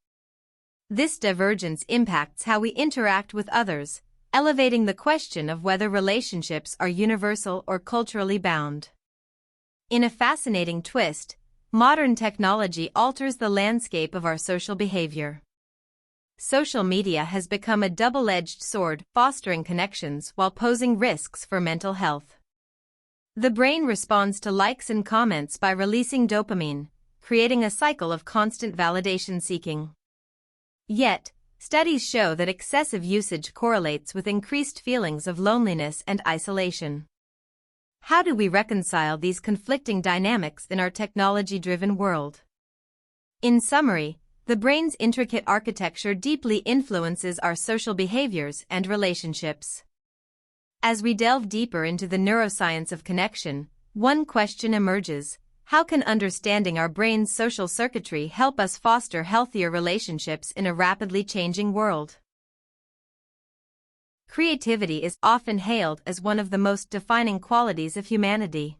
Speaker 1: This divergence impacts how we interact with others, elevating the question of whether relationships are universal or culturally bound. In a fascinating twist, modern technology alters the landscape of our social behavior. Social media has become a double-edged sword, fostering connections while posing risks for mental health. The brain responds to likes and comments by releasing dopamine, creating a cycle of constant validation seeking. Yet, studies show that excessive usage correlates with increased feelings of loneliness and isolation. How do we reconcile these conflicting dynamics in our technology-driven world? In summary, the brain's intricate architecture deeply influences our social behaviors and relationships. As we delve deeper into the neuroscience of connection, one question emerges: how can understanding our brain's social circuitry help us foster healthier relationships in a rapidly changing world? Creativity is often hailed as one of the most defining qualities of humanity.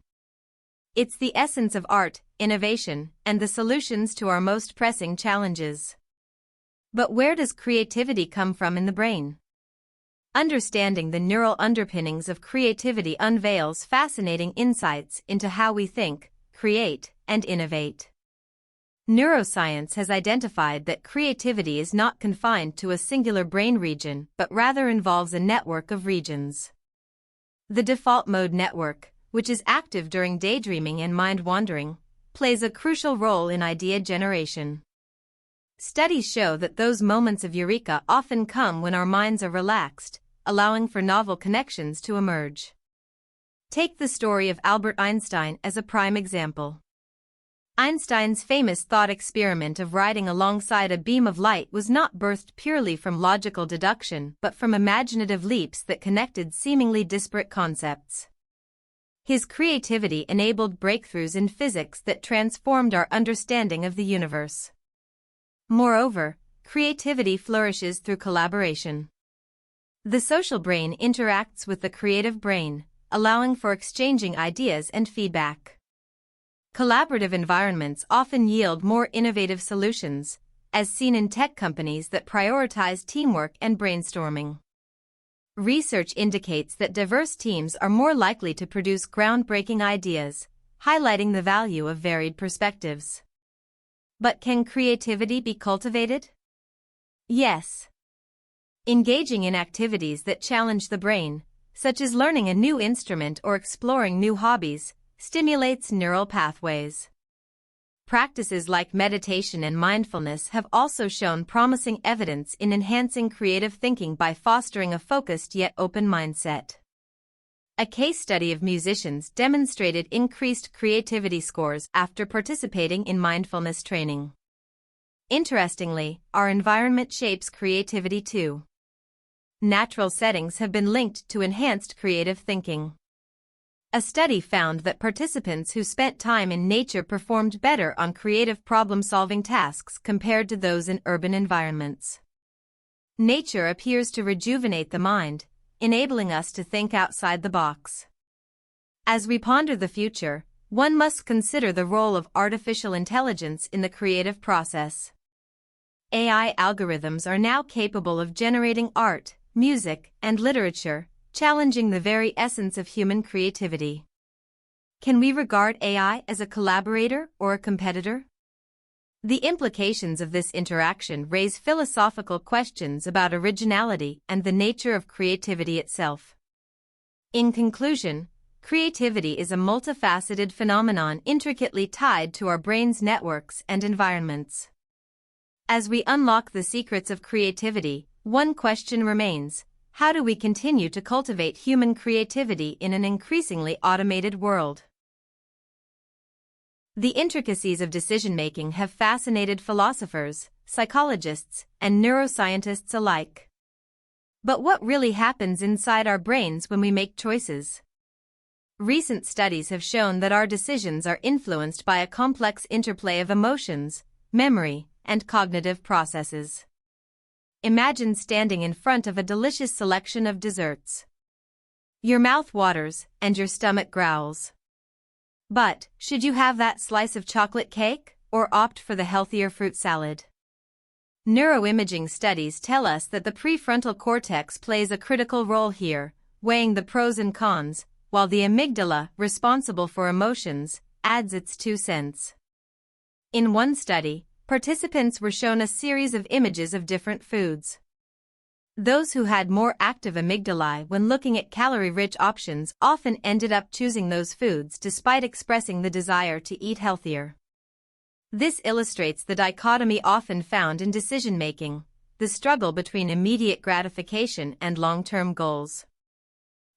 Speaker 1: It's the essence of art, innovation, and the solutions to our most pressing challenges. But where does creativity come from in the brain? Understanding the neural underpinnings of creativity unveils fascinating insights into how we think, create, and innovate. Neuroscience has identified that creativity is not confined to a singular brain region but rather involves a network of regions. The default mode network, which is active during daydreaming and mind-wandering, plays a crucial role in idea generation. Studies show that those moments of eureka often come when our minds are relaxed, allowing for novel connections to emerge. Take the story of Albert Einstein as a prime example. Einstein's famous thought experiment of riding alongside a beam of light was not birthed purely from logical deduction but from imaginative leaps that connected seemingly disparate concepts. His creativity enabled breakthroughs in physics that transformed our understanding of the universe. Moreover, creativity flourishes through collaboration. The social brain interacts with the creative brain, allowing for exchanging ideas and feedback. Collaborative environments often yield more innovative solutions, as seen in tech companies that prioritize teamwork and brainstorming. Research indicates that diverse teams are more likely to produce groundbreaking ideas, highlighting the value of varied perspectives. But can creativity be cultivated? Yes. Engaging in activities that challenge the brain, such as learning a new instrument or exploring new hobbies, stimulates neural pathways. Practices like meditation and mindfulness have also shown promising evidence in enhancing creative thinking by fostering a focused yet open mindset. A case study of musicians demonstrated increased creativity scores after participating in mindfulness training. Interestingly, our environment shapes creativity too. Natural settings have been linked to enhanced creative thinking. A study found that participants who spent time in nature performed better on creative problem-solving tasks compared to those in urban environments. Nature appears to rejuvenate the mind, enabling us to think outside the box. As we ponder the future, one must consider the role of artificial intelligence in the creative process. AI algorithms are now capable of generating art, music, and literature, challenging the very essence of human creativity. Can we regard AI as a collaborator or a competitor? The implications of this interaction raise philosophical questions about originality and the nature of creativity itself. In conclusion, creativity is a multifaceted phenomenon intricately tied to our brain's networks and environments. As we unlock the secrets of creativity, one question remains: how do we continue to cultivate human creativity in an increasingly automated world? The intricacies of decision-making have fascinated philosophers, psychologists, and neuroscientists alike. But what really happens inside our brains when we make choices? Recent studies have shown that our decisions are influenced by a complex interplay of emotions, memory, and cognitive processes. Imagine standing in front of a delicious selection of desserts. Your mouth waters and your stomach growls. But, should you have that slice of chocolate cake, or opt for the healthier fruit salad? Neuroimaging studies tell us that the prefrontal cortex plays a critical role here, weighing the pros and cons, while the amygdala, responsible for emotions, adds its 2 cents. In one study, participants were shown a series of images of different foods. Those who had more active amygdalae when looking at calorie-rich options often ended up choosing those foods despite expressing the desire to eat healthier. This illustrates the dichotomy often found in decision-making, the struggle between immediate gratification and long-term goals.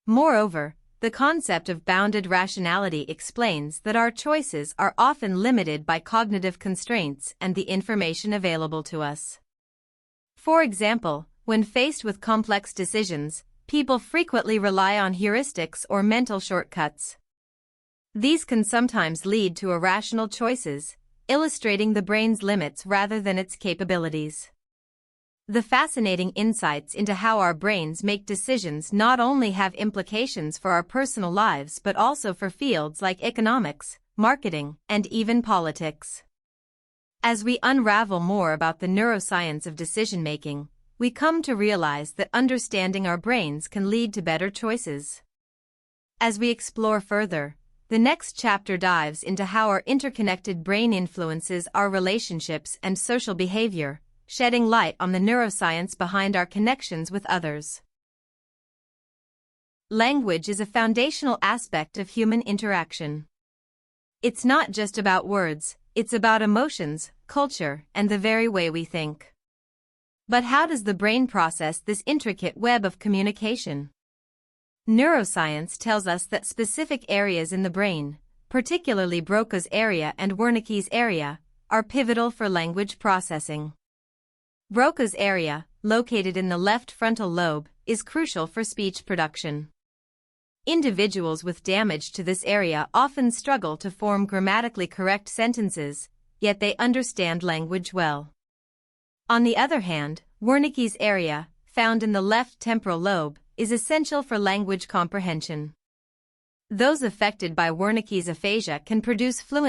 Speaker 1: Moreover, the concept of bounded rationality explains that our choices are often limited by cognitive constraints and the information available to us. For example, when faced with complex decisions, people frequently rely on heuristics or mental shortcuts. These can sometimes lead to irrational choices, illustrating the brain's limits rather than its capabilities. The fascinating insights into how our brains make decisions not only have implications for our personal lives but also for fields like economics, marketing, and even politics. As we unravel more about the neuroscience of decision-making, we come to realize that understanding our brains can lead to better choices. As we explore further, the next chapter dives into how our interconnected brain influences our relationships and social behavior, shedding light on the neuroscience behind our connections with others. Language is a foundational aspect of human interaction. It's not just about words, it's about emotions, culture, and the very way we think. But how does the brain process this intricate web of communication? Neuroscience tells us that specific areas in the brain, particularly Broca's area and Wernicke's area, are pivotal for language processing. Broca's area, located in the left frontal lobe, is crucial for speech production. Individuals with damage to this area often struggle to form grammatically correct sentences, yet they understand language well. On the other hand, Wernicke's area, found in the left temporal lobe, is essential for language comprehension. Those affected by Wernicke's aphasia can produce fluent